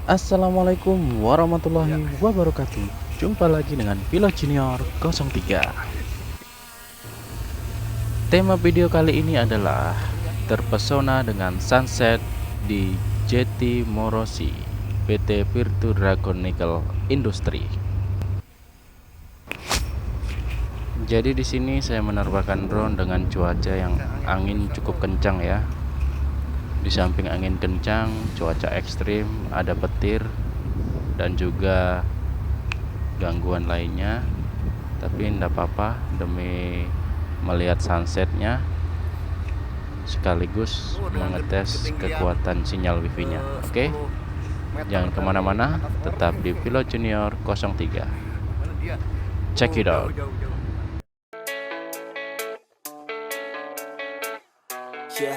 Assalamualaikum warahmatullahi wabarakatuh. Jumpa lagi dengan Pilot Junior 03. Tema video kali ini adalah Terpesona dengan sunset di Jetty Morosi, PT Virtu Dragon Nickel Industri. Jadi di sini saya menerbangkan drone dengan cuaca yang angin cukup kencang ya. Di samping angin kencang, cuaca ekstrim, ada petir dan juga gangguan lainnya. Tapi tidak apa-apa, demi melihat sunsetnya sekaligus mengetes kekuatan sinyal wifi-nya. Oke, jangan kemana-mana, tetap di Pilot Junior 03. Check it out. Yeah,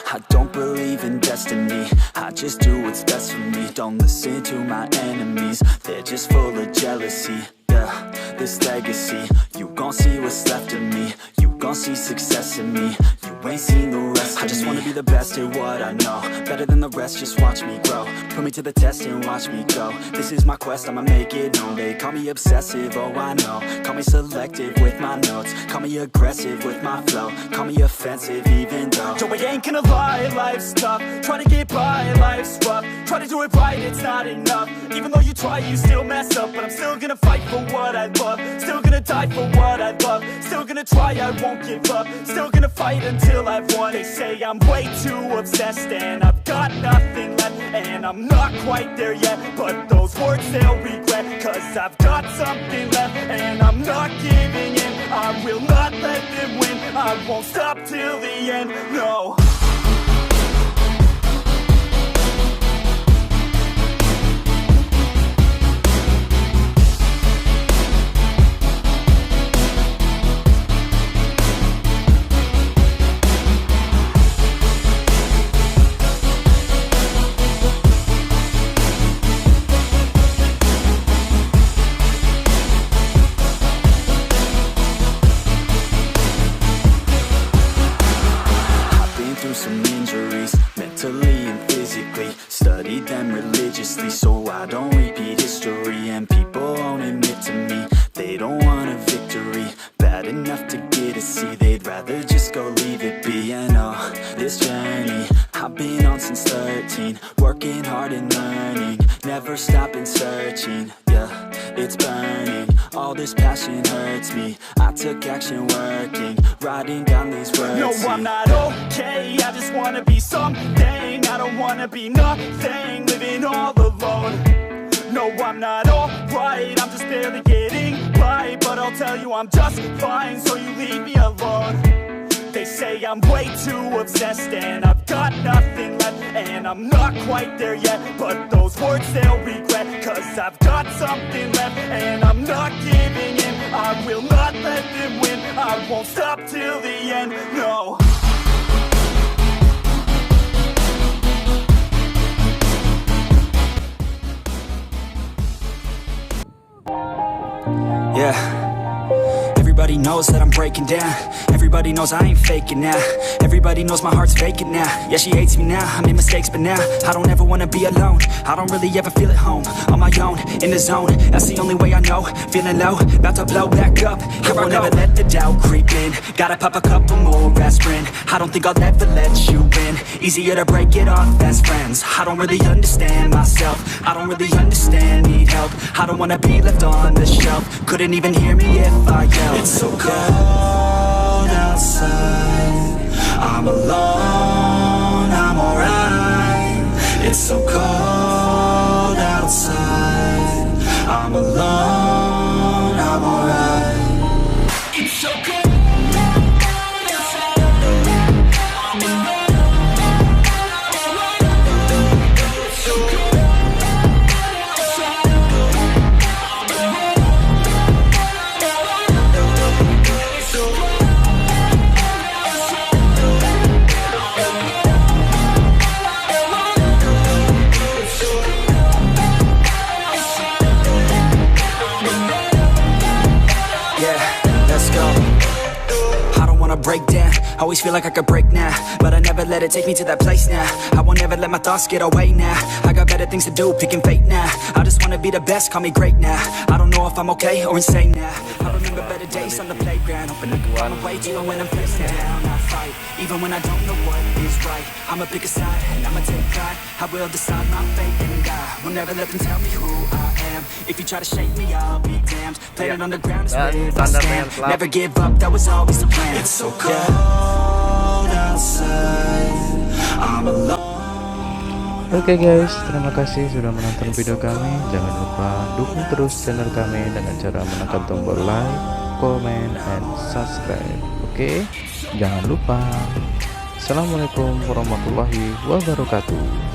I don't believe in destiny, I just do what's best for me. Don't listen to my enemies, they're just full of jealousy. Yeah, this legacy, you gon' see what's left of me. You gon' see success in me, you ain't seen the rest of me. I just wanna be the best at what I know, better than the rest, just watch me grow. Put me to the test and watch me go. This is my quest, I'ma make it known. They call me obsessive, oh I know. Call me selective with my notes, call me aggressive with my flow. Call me offensive even though Joe, I ain't gonna lie, life's tough. Try to get by, life's rough. Try to do it right, it's not enough. Even though you try, you still mess up. But I'm still gonna fight for what I love, still gonna die for what I love. Still gonna try, I won't give up. Still gonna fight until I've won. They say I'm way too obsessed and I've got nothing left, and I'm not quite there yet, but those words they'll regret. Cause I've got something left and I'm not giving in. I will not let them win, I won't stop till the end, no. Some injuries, mentally and physically. Studied them religiously so I don't repeat history. And people won't admit to me they don't want a victory bad enough to get a C. They'd rather just go leave it be. And this journey I've been on since 13, working hard and learning, never stopping searching. Yeah, it's burning, all this passion hurts me. I took action working, writing down these words. No, I'm not okay, I just wanna be something. I don't wanna be nothing, living all alone. No, I'm not alright, I'm just barely getting by. But I'll tell you I'm just fine, so you leave me alone. They say I'm way too obsessed and I've got nothing left, and I'm not quite there yet, but those words they'll regret. Cause I've got something left and I'm not giving in. I will not let them win, I won't stop till the end, no. Yeah. Everybody knows that I'm breaking down. Everybody knows I ain't faking now. Everybody knows my heart's vacant now. Yeah, she hates me now, I made mistakes but now I don't ever wanna be alone. I don't really ever feel at home, on my own, in the zone. That's the only way I know, feeling low, about to blow back up. Here I won't ever let the doubt creep in. Gotta pop a couple more aspirin. I don't think I'll ever let you in. Easier to break it off best friends. I don't really understand myself, I don't really understand, need help. I don't wanna be left on the shelf. Couldn't even hear me if I yelled. It's so cold outside, I'm alone, I'm alright. It's so cold outside, I'm alone, I'm alright. It's so cold. always feel like I could break now, but I never let it take me to that place now. I won't ever let my thoughts get away now. I got better things to do, picking fate now. I just wanna be the best, call me great now. I don't know if I'm okay or insane now. I remember better days on the playground, hoping I can find a way, even when I'm feeling down. I fight, even when I don't know what is right. I'ma pick a side, and I'ma take pride. I will decide my fate, and I will never let them tell me who I am. If you try to shake me, I'll be damned. Planet on the ground is where I stand. Never give up, that was always the plan. It's so cold outside, I'm alone. Oke guys, terima kasih sudah menonton video kami. Jangan lupa dukung terus channel kami dengan cara menekan tombol like, comment, and subscribe. Oke, jangan lupa. Assalamualaikum warahmatullahi wabarakatuh.